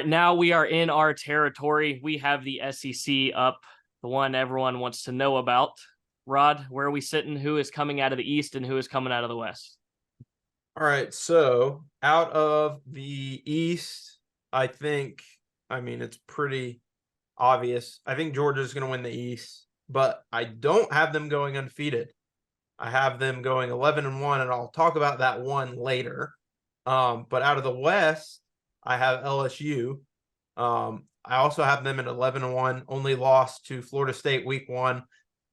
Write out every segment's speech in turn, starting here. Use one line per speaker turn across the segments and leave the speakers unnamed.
right, now we are in our territory. We have the SEC up, the one everyone wants to know about. Rod, where are we sitting? Who is coming out of the East and who is coming out of the West?
All right, so out of the East, it's pretty obvious. I think Georgia's going to win the East, but I don't have them going undefeated. I have them going 11-1, and I'll talk about that one later. But out of the West, I have LSU. I also have them at 11-1, only lost to Florida State week 1.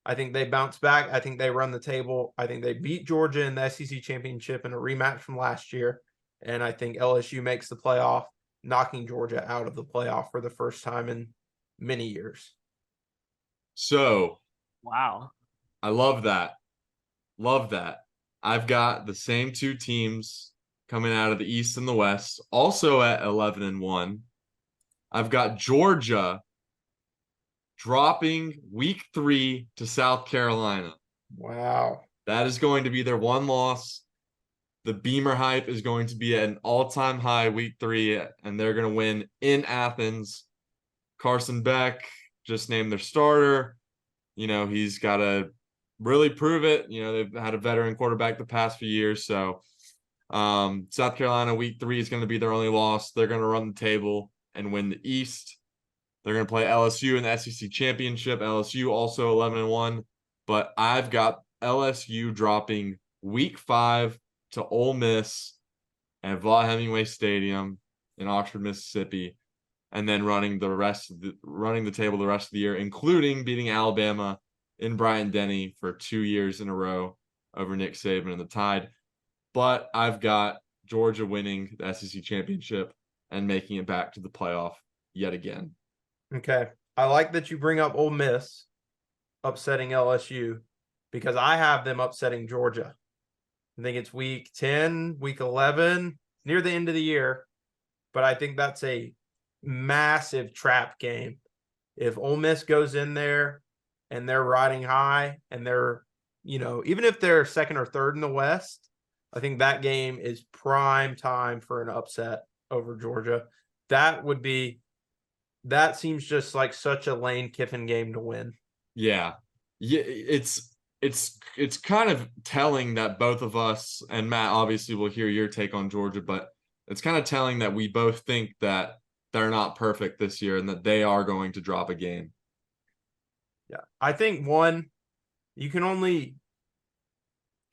I think they bounce back. I think they run the table. I think they beat Georgia in the SEC championship in a rematch from last year. And I think LSU makes the playoff, knocking Georgia out of the playoff for the first time in many years.
So,
wow.
I love that. Love that. I've got the same two teams coming out of the East and the West, also at 11-1. I've got Georgia dropping week 3 to South Carolina.
Wow.
That is going to be their one loss. The Beamer hype is going to be at an all-time high week 3, and they're going to win in Athens. Carson Beck just named their starter. He's got to really prove it. They've had a veteran quarterback the past few years. So South Carolina week 3 is going to be their only loss. They're going to run the table and win the East. They're going to play LSU in the SEC championship. LSU also 11-1, but I've got LSU dropping week 5 to Ole Miss at Vaught Hemingway Stadium in Oxford, Mississippi, and then running the table the rest of the year, including beating Alabama in Bryant-Denny for 2 years in a row over Nick Saban and the Tide. But I've got Georgia winning the SEC championship and making it back to the playoff yet again.
Okay. I like that you bring up Ole Miss upsetting LSU because I have them upsetting Georgia. I think it's week 10, week 11, near the end of the year. But I think that's a massive trap game. If Ole Miss goes in there and they're riding high and they're, even if they're second or third in the West, I think that game is prime time for an upset over Georgia. That seems just like such a Lane Kiffin game to win.
Yeah. It's kind of telling that both of us, and Matt obviously will hear your take on Georgia, but it's kind of telling that we both think that they're not perfect this year and that they are going to drop a game.
Yeah. I think you can only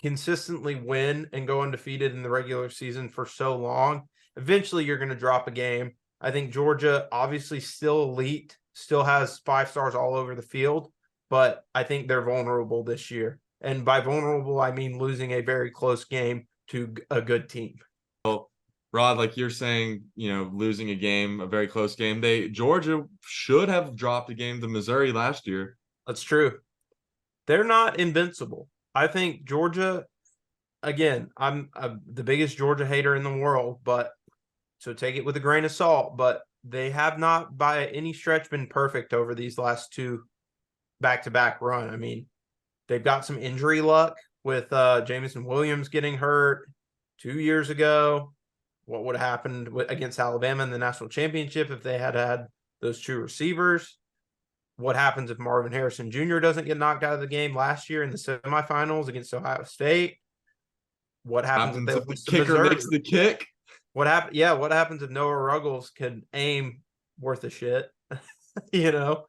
consistently win and go undefeated in the regular season for so long. Eventually you're going to drop a game. I think Georgia obviously still elite, still has 5 stars all over the field, but I think they're vulnerable this year. And by vulnerable, I mean losing a very close game to a good team.
Well, Rod, like you're saying, losing a game, a very close game. Georgia should have dropped a game to Missouri last year.
That's true. They're not invincible. I think Georgia, again, I'm the biggest Georgia hater in the world, so take it with a grain of salt, but they have not by any stretch been perfect over these last 2 back-to-back run. I mean, they've got some injury luck with Jameson Williams getting hurt 2 years ago. What would have happened against Alabama in the national championship if they had those 2 receivers? What happens if Marvin Harrison Jr. doesn't get knocked out of the game last year in the semifinals against Ohio State? What happens if
the kicker makes the kick?
What happens if Noah Ruggles can aim worth a shit? Georgia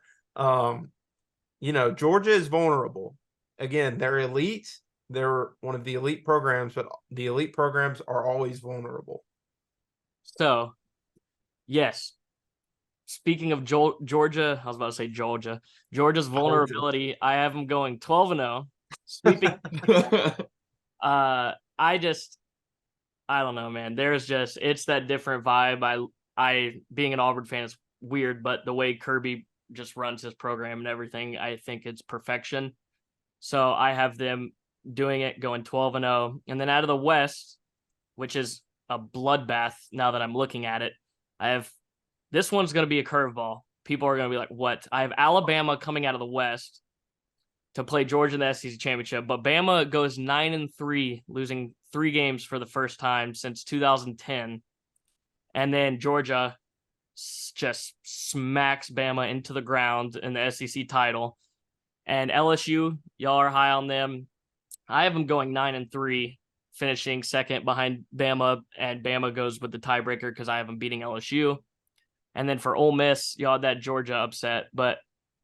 is vulnerable. Again, they're elite. They're one of the elite programs, but the elite programs are always vulnerable.
So, yes. Speaking of Georgia, I was about to say Georgia. Georgia's vulnerability, I have them going 12-0. Sweeping. I don't know, man. It's that different vibe. I being an Auburn fan is weird, but the way Kirby just runs his program and everything, I think it's perfection. So I have them doing it, going 12-0. And then out of the West, which is a bloodbath now that I'm looking at it, this one's going to be a curveball. People are going to be like, what? I have Alabama coming out of the West to play Georgia in the SEC championship, but Bama goes 9-3, losing 3 games for the first time since 2010. And then Georgia just smacks Bama into the ground in the SEC title. And LSU, y'all are high on them. I have them going 9-3, finishing second behind Bama, and Bama goes with the tiebreaker because I have them beating LSU. And then for Ole Miss, y'all had that Georgia upset, but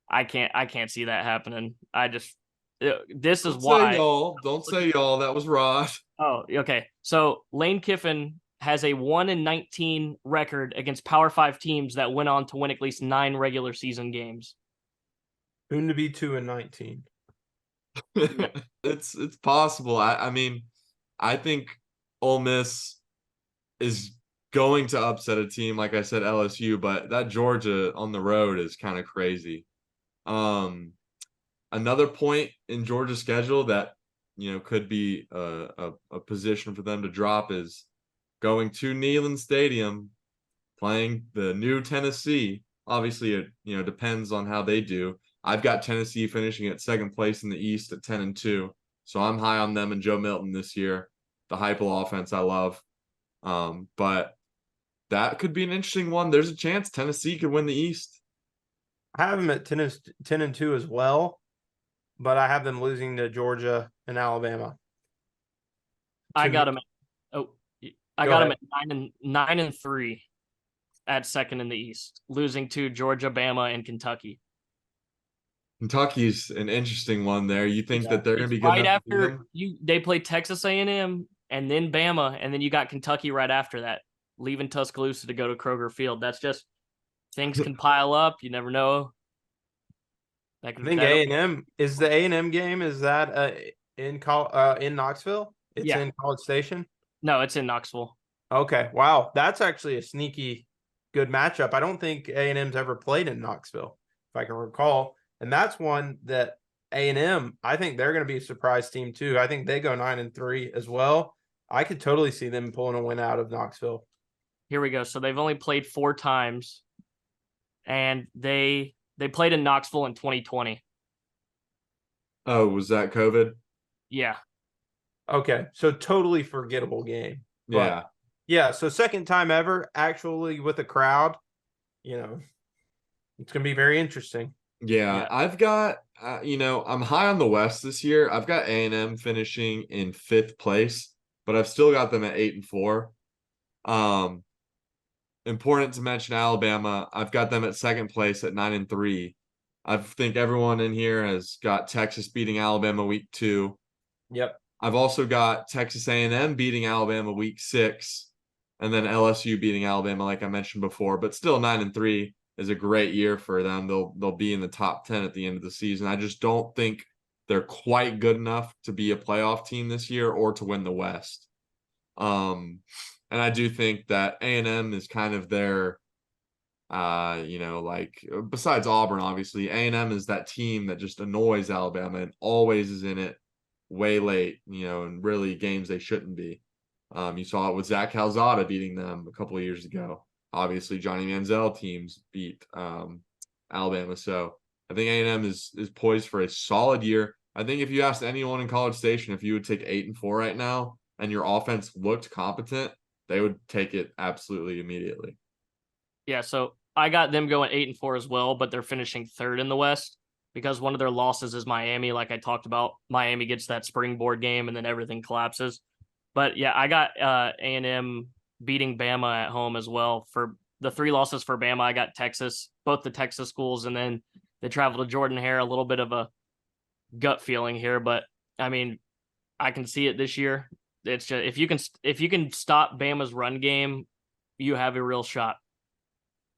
I can't see that happening. This is
Don't
why.
say y'all. Don't say y'all. That was Rod.
Oh, okay. So Lane Kiffin has a 1-19 record against Power 5 teams that went on to win at least 9 regular season games.
Soon to be 2-19.
It's possible. I mean, I think Ole Miss is going to upset a team like I said LSU, but that Georgia on the road is kind of crazy. Another point in Georgia's schedule that could be a position for them to drop is going to Neyland Stadium, playing the new Tennessee. Obviously, it depends on how they do. I've got Tennessee finishing at second place in the East at 10-2, so I'm high on them and Joe Milton this year. The Heupel offense I love, but that could be an interesting one. There's a chance Tennessee could win the East.
I have them at 10-2 as well, but I have them losing to Georgia and Alabama.
I got them. I got them at 9-3 at second in the East, losing to Georgia, Bama, and Kentucky.
Kentucky's an interesting one there. You think that they're going to be good
right
enough to beat
after
them?
they play Texas A&M and then Bama, and then you got Kentucky right after that, leaving Tuscaloosa to go to Kroger Field. That's just things can pile up. You never know.
I think A&M is the A&M game. Is that in Knoxville? It's in College Station.
No, it's in Knoxville.
Okay, wow, that's actually a sneaky good matchup. I don't think A&M's ever played in Knoxville, if I can recall, and that's one that A&M. I think they're going to be a surprise team too. I think they go 9-3 as well. I could totally see them pulling a win out of Knoxville.
Here we go. So they've only played 4 times, and they played in Knoxville in 2020.
Oh, was that COVID?
Yeah.
Okay, so totally forgettable game.
Yeah.
Yeah, so second time ever, actually with a crowd. It's going to be very interesting.
Yeah, I've got, I'm high on the West this year. I've got A&M finishing in 5th place, but I've still got them at 8-4. Important to mention Alabama. I've got them at 2nd place at 9-3. I think everyone in here has got Texas beating Alabama week 2.
Yep.
I've also got Texas A&M beating Alabama week 6, and then LSU beating Alabama, like I mentioned before. But still, 9-3 is a great year for them. They'll be in the top 10 at the end of the season. I just don't think they're quite good enough to be a playoff team this year or to win the West. And I do think that A&M is kind of their, besides Auburn, obviously, A&M is that team that just annoys Alabama and always is in it way late, and really games they shouldn't be. You saw it with Zach Calzada beating them a couple of years ago. Obviously, Johnny Manziel teams beat Alabama. So I think A&M is poised for a solid year. I think if you asked anyone in College Station if you would take 8-4 right now and your offense looked competent, they would take it absolutely immediately.
Yeah, so I got them going 8-4 as well, but they're finishing 3rd in the West because one of their losses is Miami. Like I talked about, Miami gets that springboard game and then everything collapses. But yeah, I got A&M beating Bama at home as well. For the 3 losses for Bama, I got Texas, both the Texas schools, and then they travel to Jordan-Hare. A little bit of a gut feeling here, but I mean, I can see it this year. It's just if you can stop Bama's run game, you have a real shot.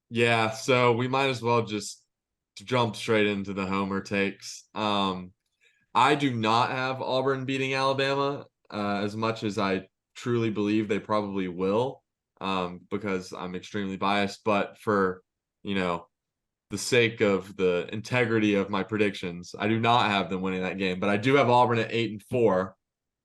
Yeah, so we might as well just jump straight into the homer takes. I do not have Auburn beating Alabama as much as I truly believe they probably will, because I'm extremely biased. But for the sake of the integrity of my predictions, I do not have them winning that game. But I do have Auburn at 8-4.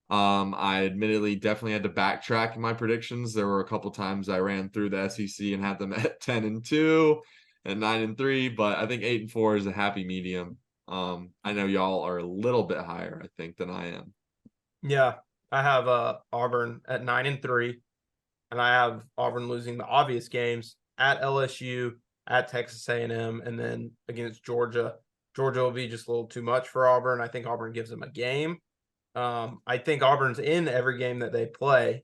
I admittedly definitely had to backtrack in my predictions. There were a couple times I ran through the SEC and had them at 10-2 and 9-3, but I think 8-4 is a happy medium. I know y'all are a little bit higher, I think, than I am.
Yeah, I have Auburn at 9-3, and I have Auburn losing the obvious games at LSU at Texas A&M, and then against Georgia. Georgia will be just a little too much for Auburn. I think Auburn gives them a game. I think Auburn's in every game that they play,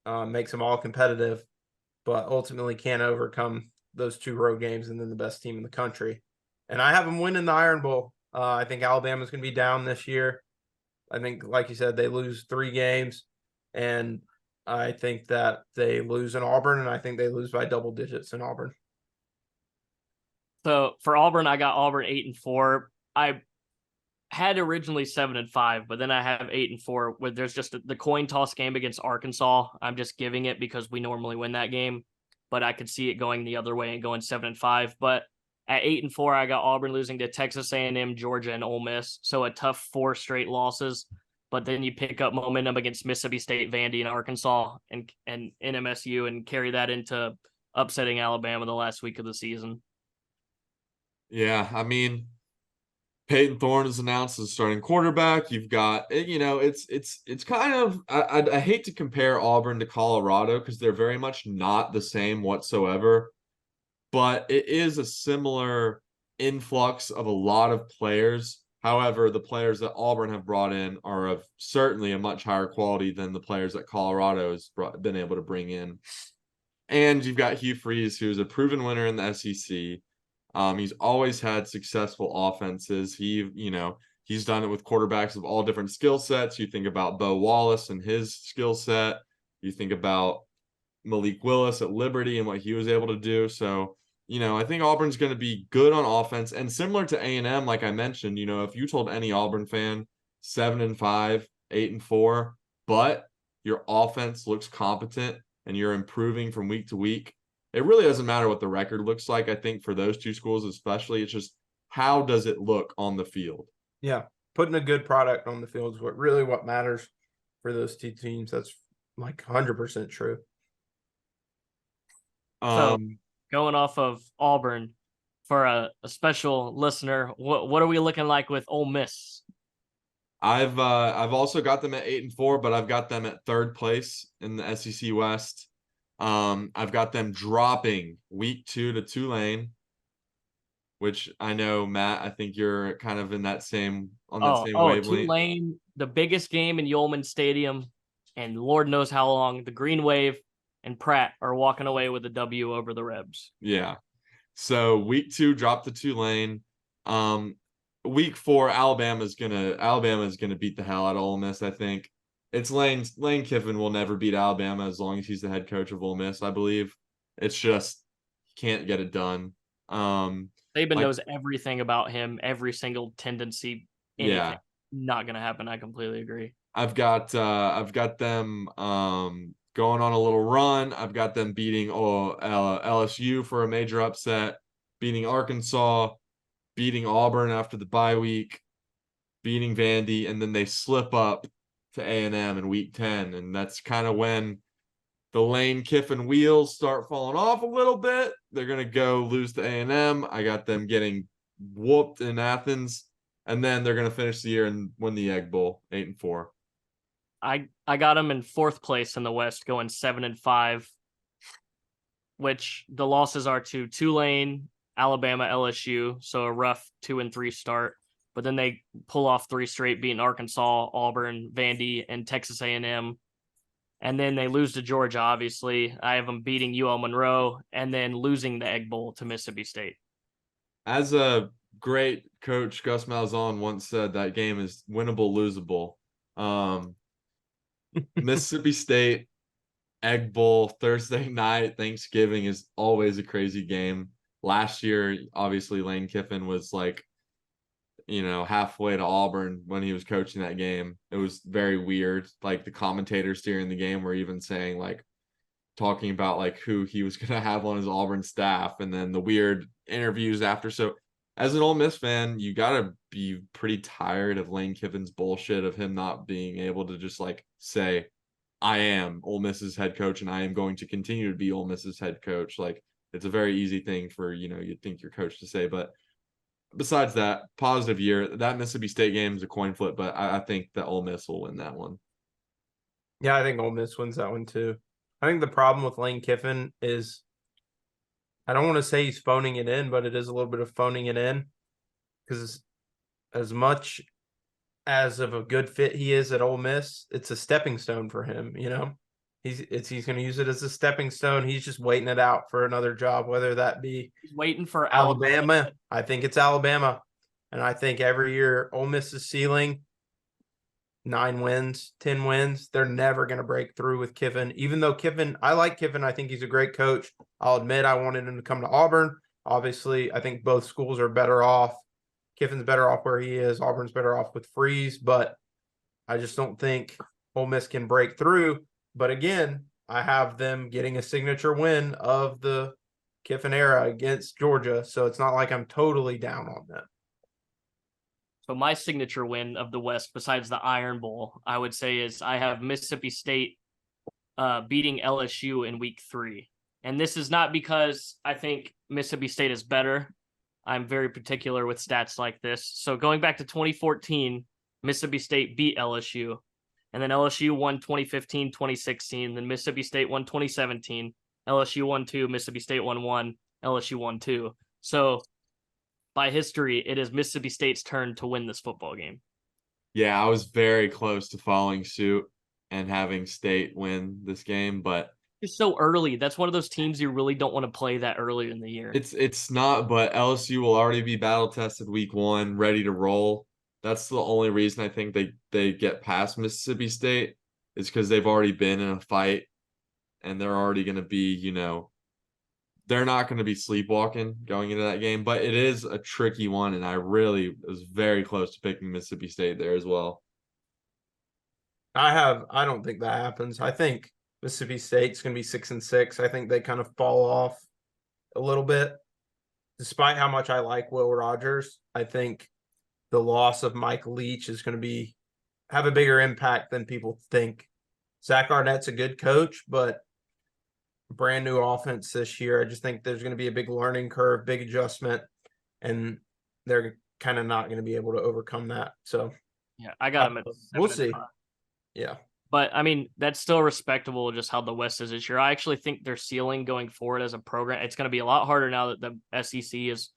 makes them all competitive, but ultimately can't overcome those 2 road games and then the best team in the country. And I have them winning the Iron Bowl. I think Alabama's going to be down this year. I think, like you said, they lose 3 games, and I think that they lose in Auburn, and I think they lose by double digits in Auburn.
So for Auburn, I got Auburn 8-4. I had originally 7-5, but then I have 8-4. Where there's just the coin toss game against Arkansas. I'm just giving it because we normally win that game, but I could see it going the other way and going 7-5. But at 8-4, I got Auburn losing to Texas A&M, Georgia, and Ole Miss. So a tough 4 straight losses. But then you pick up momentum against Mississippi State, Vandy, and Arkansas, and NMSU, and carry that into upsetting Alabama the last week of the season.
Yeah, I mean, Peyton Thorne is announced as starting quarterback. You've got, it's kind of, I hate to compare Auburn to Colorado because they're very much not the same whatsoever, but it is a similar influx of a lot of players. However, the players that Auburn have brought in are of certainly a much higher quality than the players that Colorado has been able to bring in. And you've got Hugh Freeze, who's a proven winner in the SEC. He's always had successful offenses. He's done it with quarterbacks of all different skill sets. You think about Bo Wallace and his skill set. You think about Malik Willis at Liberty and what he was able to do. So, I think Auburn's going to be good on offense. And similar to A&M, like I mentioned, if you told any Auburn fan 7-5, 8-4, but your offense looks competent and you're improving from week to week, it really doesn't matter what the record looks like. I think for those 2 schools especially, it's just how does it look on the field?
Yeah, putting a good product on the field is what matters for those 2 teams. That's like 100% true.
So going off of Auburn, for a special listener, what are we looking like with Ole Miss?
I've also got them at 8-4, but I've got them at 3rd place in the SEC West. I've got them dropping week 2 to Tulane, which I know, Matt, I think you're kind of in that same wavelength.
Tulane, the biggest game in Yulman Stadium, and Lord knows how long, the Green Wave and Pratt are walking away with a W over the Rebs.
Yeah. So week 2 dropped to Tulane. Week 4, Alabama's gonna beat the hell out of Ole Miss, I think. It's Lane Kiffin will never beat Alabama as long as he's the head coach of Ole Miss, I believe. It's just he can't get it done.
Saban knows everything about him, every single tendency, anything.
Yeah.
Not gonna happen. I completely agree.
I've got them going on a little run. I've got them beating LSU for a major upset, beating Arkansas, beating Auburn after the bye week, beating Vandy, and then they slip up to A&M in week 10, and that's kind of when the Lane Kiffin wheels start falling off a little bit. They're gonna go lose to A&M. I got them getting whooped in Athens, and then they're gonna finish the year and win the Egg Bowl, 8-4.
I got them in 4th place in the West, going 7-5, which the losses are to Tulane, Alabama, LSU, so a rough 2-3 start. But then they pull off 3 straight, beating Arkansas, Auburn, Vandy, and Texas A&M. And then they lose to Georgia, obviously. I have them beating UL Monroe and then losing the Egg Bowl to Mississippi State.
As a great coach, Gus Malzahn, once said, that game is winnable, losable. Mississippi State, Egg Bowl, Thursday night, Thanksgiving is always a crazy game. Last year, obviously, Lane Kiffin was halfway to Auburn when he was coaching that game. It was very weird. Like the commentators during the game were even saying talking about who he was going to have on his Auburn staff, and then the weird interviews after. So as an Ole Miss fan, you got to be pretty tired of Lane Kiffin's bullshit of him not being able to just say, I am Ole Miss's head coach and I am going to continue to be Ole Miss's head coach. It's a very easy thing for, you'd think your coach to say, but besides that, positive year. That Mississippi State game is a coin flip, but I think that Ole Miss will win that one.
Yeah, I think Ole Miss wins that one too. I think the problem with Lane Kiffin is I don't want to say he's phoning it in, but it is a little bit of phoning it in because as much as of a good fit he is at Ole Miss, it's a stepping stone for him. He's going to use it as a stepping stone. He's just waiting it out for another job, whether that be
He's waiting for
Alabama. I think it's Alabama, and I think every year Ole Miss's ceiling 9 wins, 10 wins. They're never going to break through with Kiffin. Even though I like Kiffin. I think he's a great coach. I'll admit I wanted him to come to Auburn. Obviously, I think both schools are better off. Kiffin's better off where he is. Auburn's better off with Freeze, but I just don't think Ole Miss can break through. But again, I have them getting a signature win of the Kiffin era against Georgia. So it's not like I'm totally down on them.
So my signature win of the West, besides the Iron Bowl, I would say is I have Mississippi State beating LSU in week 3. And this is not because I think Mississippi State is better. I'm very particular with stats like this. So going back to 2014, Mississippi State beat LSU. And then LSU won 2015, 2016. Then Mississippi State won 2017. LSU won 2. Mississippi State won 1. LSU won 2. So by history, it is Mississippi State's turn to win this football game.
Yeah, I was very close to following suit and having State win this game, but
It's so early. That's one of those teams you really don't want to play that early in the year.
it's not, but LSU will already be battle tested week 1, ready to roll. That's the only reason I think they get past Mississippi State is because they've already been in a fight and they're already going to be, they're not going to be sleepwalking going into that game, but it is a tricky one. And I really was very close to picking Mississippi State there as well.
I don't think that happens. I think Mississippi State's going to be 6-6. I think they kind of fall off a little bit. Despite how much I like Will Rogers, I think the loss of Mike Leach is going to have a bigger impact than people think. Zach Arnett's a good coach, but brand new offense this year. I just think there's going to be a big learning curve, big adjustment, and they're kind of not going to be able to overcome that. So
yeah, I got them at
we'll see.
7-5.
Yeah.
But I mean, that's still respectable just how the West is this year. I actually think their ceiling going forward as a program, it's going to be a lot harder now that the SEC is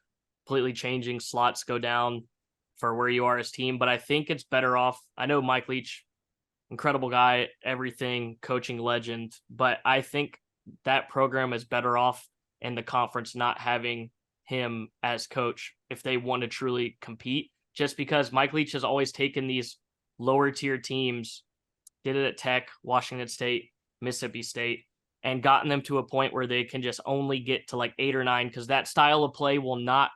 completely changing. Slots go down for where you are as team, but I think it's better off. I know Mike Leach, incredible guy, everything, coaching legend, but I think that program is better off in the conference not having him as coach if they want to truly compete, just because Mike Leach has always taken these lower tier teams, did it at Tech, Washington State, Mississippi State, and gotten them to a point where they can just only get to like 8 or 9, because that style of play will not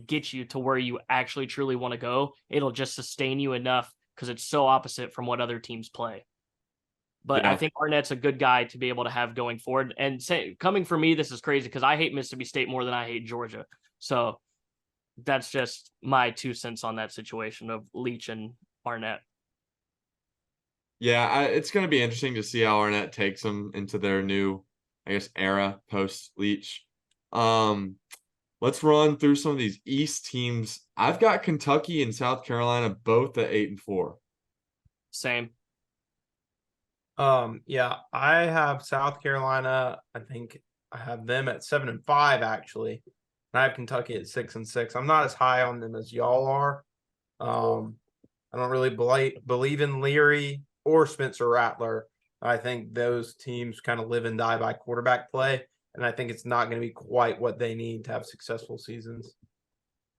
get you to where you actually truly want to go. It'll just sustain you enough because it's so opposite from what other teams play. But
Yeah.
I think Arnett's a good guy to be able to have going forward. And coming from me, this is crazy because I hate Mississippi State more than I hate Georgia. So that's just my 2 cents on that situation of Leach and Arnett.
Yeah, it's going to be interesting to see how Arnett takes them into their new, I guess, era post Leach. Let's run through some of these East teams. I've got Kentucky and South Carolina both at 8-4.
Same.
Yeah, I have South Carolina. I think I have them at 7-5 actually. And I have Kentucky at 6-6. I'm not as high on them as y'all are. I don't really believe in Leary or Spencer Rattler. I think those teams kind of live and die by quarterback play, and I think it's not going to be quite what they need to have successful seasons.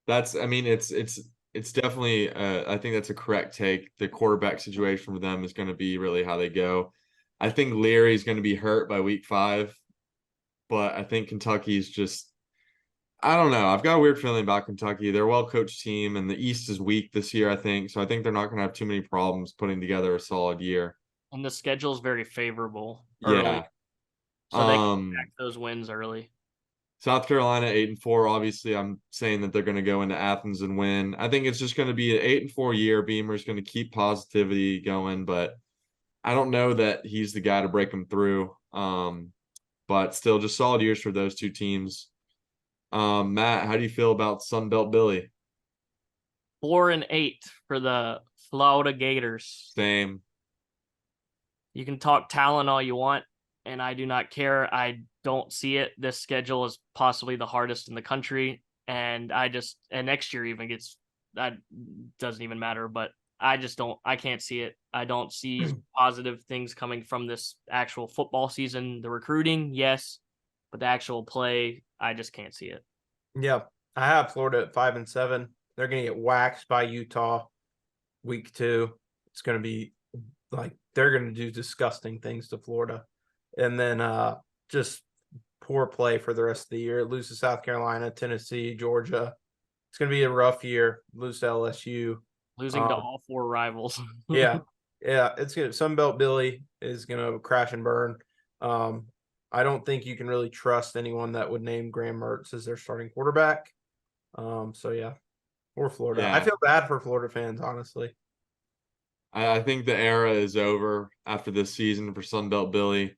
It's definitely I think that's a correct take. The quarterback situation for them is going to be really how they go. I think Leary's going to be hurt by week 5, but I think Kentucky's just, I don't know. I've got a weird feeling about Kentucky. They're a well-coached team, and the East is weak this year, I think. So I think they're not going to have too many problems putting together a solid year.
And the schedule is very favorable early.
Yeah.
So they can back those wins early.
South Carolina 8-4. Obviously, I'm saying that they're going to go into Athens and win. I think it's just going to be an 8-4 year. Beamer's going to keep positivity going, but I don't know that he's the guy to break them through. But still, just solid years for those 2 teams. Matt, how do you feel about Sunbelt Billy?
4-8 for the Florida Gators.
Same.
You can talk talent all you want, and I do not care. I don't see it. This schedule is possibly the hardest in the country, and next year even gets that doesn't even matter. But I can't see it. I don't see positive things coming from this actual football season. The recruiting, yes, but the actual play, I just can't see it.
Yeah, I have Florida at 5-7. They're going to get waxed by Utah week 2. It's going to be like they're going to do disgusting things to Florida, and then just poor play for the rest of the year. Lose to South Carolina, Tennessee, Georgia. It's going to be a rough year. Lose to LSU.
Losing to all 4 rivals.
Yeah, it's gonna Sunbelt Billy is gonna crash and burn. I don't think you can really trust anyone that would name Graham Mertz as their starting quarterback. So yeah, or Florida. I
Yeah.
feel bad for Florida fans, honestly.
I think the era is over after this season for Sunbelt Billy.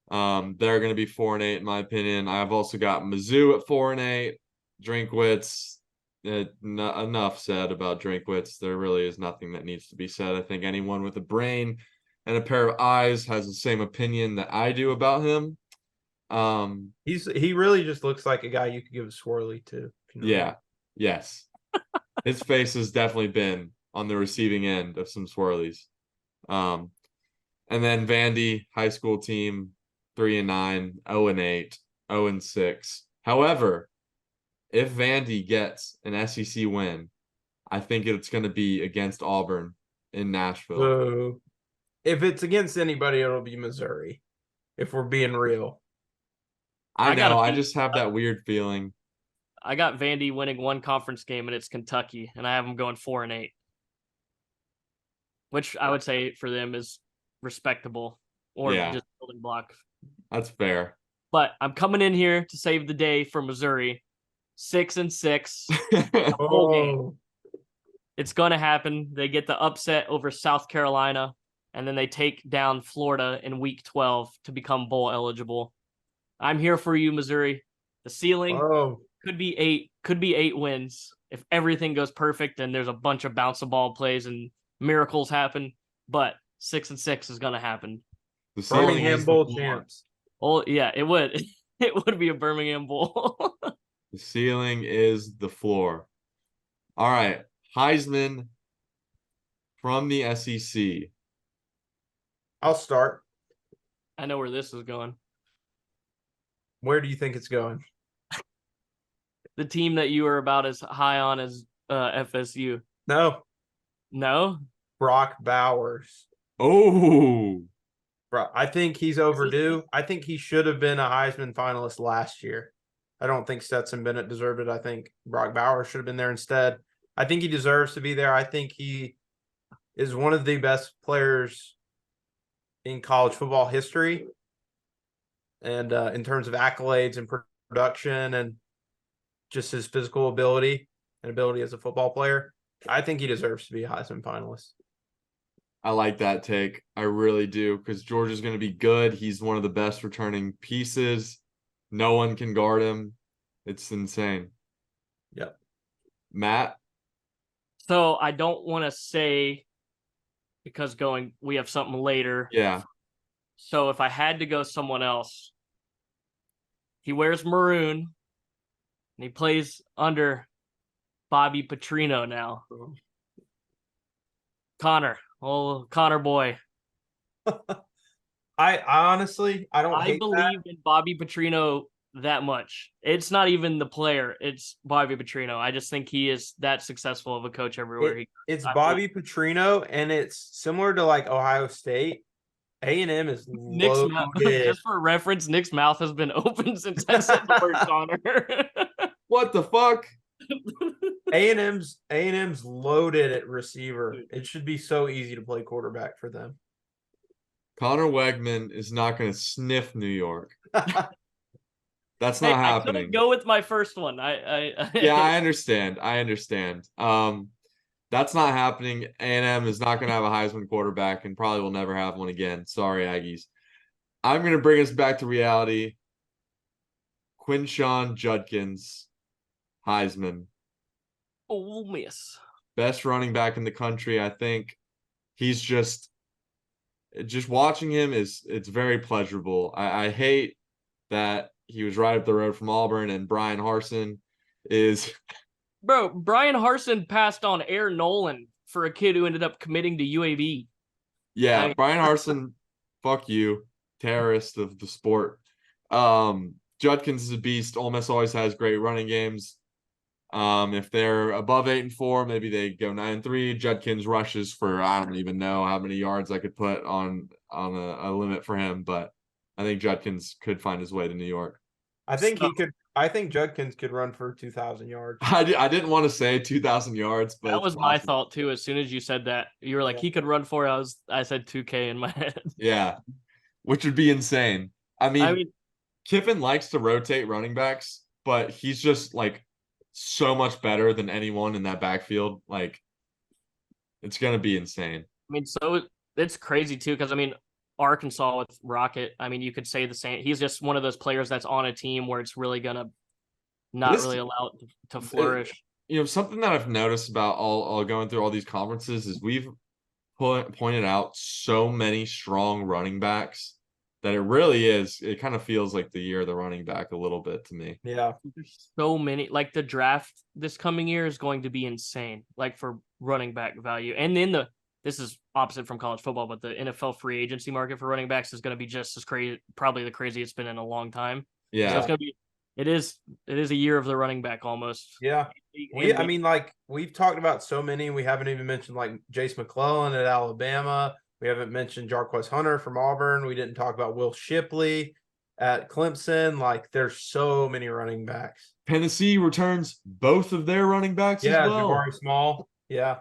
They're going to be 4-8 in my opinion. I've also got Mizzou at 4-8. Drinkwitz. Enough said about Drinkwitz. There really is nothing that needs to be said. I think anyone with a brain and a pair of eyes has the same opinion that I do about him.
He really just looks like a guy you could give a swirly to.
Yeah, yes. His face has definitely been on the receiving end of some swirlies. And then Vandy high school team 3-9, 0-8, 0-6. However, if Vandy gets an SEC win, I think it's going to be against Auburn in Nashville.
So if it's against anybody, it'll be Missouri. If we're being real.
I know. I just have that weird feeling.
I got Vandy winning 1 conference game, and it's Kentucky, and I have them going 4-8, which I would say for them is respectable or just building block.
That's fair.
But I'm coming in here to save the day for Missouri. 6-6. Whole game. It's going to happen. They get the upset over South Carolina, and then they take down Florida in week 12 to become bowl eligible. I'm here for you, Missouri. The ceiling could be 8 wins if everything goes perfect and there's a bunch of bounce the ball plays and miracles happen. But 6-6 is going to happen.
The Birmingham
Bowl champs.
Oh yeah, it would. It would be a Birmingham Bowl.
The ceiling is the floor. All right. Heisman from the SEC.
I'll start.
I know where this is going.
Where do you think it's going?
The team that you are about as high on as FSU.
No. Brock Bowers.
Oh.
Bro, I think he's overdue. I think he should have been a Heisman finalist last year. I don't think Stetson Bennett deserved it. I think Brock Bowers should have been there instead. I think he deserves to be there. I think he is one of the best players in college football history. And in terms of accolades and production and just his physical ability and ability as a football player, I think he deserves to be a Heisman finalist.
I like that take. I really do, because Georgia's going to be good. He's one of the best returning pieces. No one can guard him. It's insane.
Yep.
Matt?
So I don't want to say because we have something later.
Yeah.
So if I had to go someone else, he wears maroon and he plays under Bobby Petrino now. Connor boy.
I honestly, I
believe in Bobby Petrino that much. It's not even the player, it's Bobby Petrino. I just think he is that successful of a coach everywhere
it's Bobby Petrino, and it's similar to like Ohio State. A&M is loaded.
Just for reference, Nick's mouth has been open since I said the word Connor.
What the fuck?
A&M's loaded at receiver. It should be so easy to play quarterback for them.
Connor Wegman is not going to sniff New York. That's not happening.
I couldn't go with my first one.
Yeah, I understand. That's not happening. A&M is not going to have a Heisman quarterback and probably will never have one again. Sorry, Aggies. I'm going to bring us back to reality. Quinshon Judkins, Heisman.
Ole Miss.
Best running back in the country, I think. He's just just watching him it's very pleasurable. I hate that he was right up the road from Auburn, and Brian Harsin is
Bro, Brian Harsin passed on Air Nolan for a kid who ended up committing to UAB.
yeah, Brian Harsin, fuck you, terrorist of the sport. Judkins is a beast. Ole Miss always has great running games. If they're above 8-4, maybe they go 9-3. Judkins rushes for I don't even know how many yards I could put on a limit for him, but I think Judkins could find his way to New York.
I think
So-
he could. I think Judkins could run for 2,000 yards.
I didn't want to say 2,000 yards, but
That
it's
was my
possible.
thought too. As soon as you said that, you were like,
Yeah.
he could run for it. I said 2K in my head.
Yeah, which would be insane. I mean,
I mean,
Kiffin likes to rotate running backs, but he's just like so much better than anyone in that backfield. Like, it's gonna be insane.
so it's crazy too, because I mean, Arkansas with Rocket, I mean, you could say the same. He's just one of those players that's on a team where it's really gonna not
This-
really allow it to flourish.
You know, something that I've noticed about all going through all these conferences is we've pointed out so many strong running backs that it really is. It kind of feels like the year of the running back a little bit to me.
Yeah.
There's so many. Like the draft this coming year is going to be insane. Like for running back value, and then this is opposite from college football, but the NFL free agency market for running backs is going to be just as crazy, probably the craziest it's been in a long time. So
Yeah,
it's going to be. It is a year of the running back almost.
Yeah. I mean, like we've talked about so many. We haven't even mentioned like Jace McClellan at Alabama. We haven't mentioned Jarquez Hunter from Auburn. We didn't talk about Will Shipley at Clemson. Like, there's so many running backs.
Tennessee returns both of their running backs
Yeah,
as well.
Jabari Small. Yeah.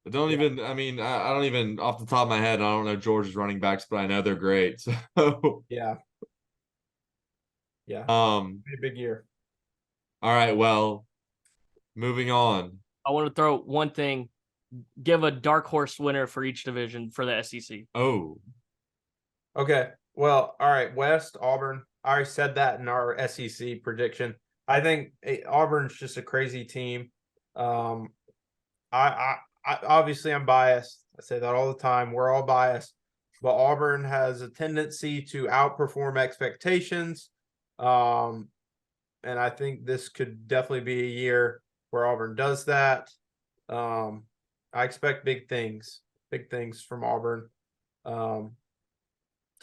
I don't even. I mean, I don't even off the top of my head. I don't know Georgia's running backs, but I know they're great. So,
Yeah. Yeah. Be a big year.
All right. Well, moving on.
I want to throw one thing. Give a dark horse winner for each division for the SEC.
Oh,
Okay. Well, all right. West, Auburn. I already said that in our SEC prediction. I think Auburn's just a crazy team. I obviously I'm biased. I say that all the time. We're all biased, but Auburn has a tendency to outperform expectations. And I think this could definitely be a year where Auburn does that. I expect big things from Auburn.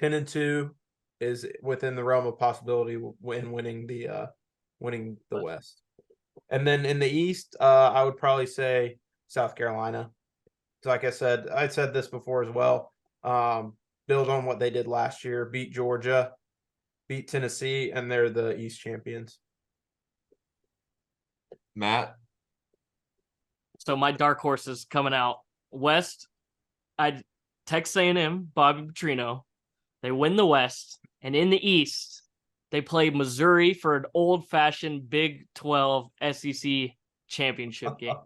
10-2 is within the realm of possibility when winning the West. And then in the East, I would probably say South Carolina. Like I said this before as well. Build on what they did last year, beat Georgia, beat Tennessee, and they're the East champions.
Matt.
So my dark horse is coming out. West, Texas A&M, Bobby Petrino. They win the West, and in the East, they play Missouri for an old-fashioned Big 12 SEC championship game.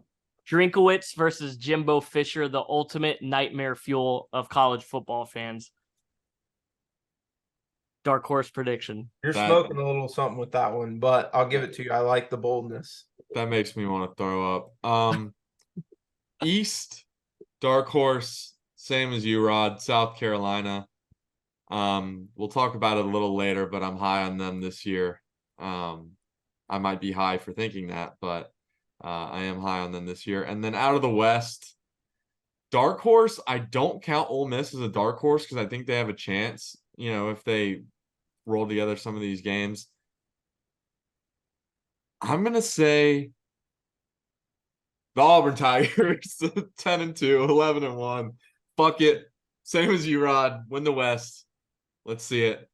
Drinkowitz versus Jimbo Fisher, the ultimate nightmare fuel of college football fans. Dark horse prediction.
You're
That-
smoking a little something with that one, but I'll give it to you. I like the boldness.
That makes me want to throw up. East, dark horse, same as you, Rod. South Carolina. We'll talk about it a little later, but I'm high on them this year. I might be high for thinking that, but I am high on them this year. And then out of the West, dark horse, I don't count Ole Miss as a dark horse because I think they have a chance, you know, if they roll together some of these games. I'm gonna say the Auburn Tigers, 10-2, 11-1. Fuck it. Same as you, Rod. Win the West. Let's see it.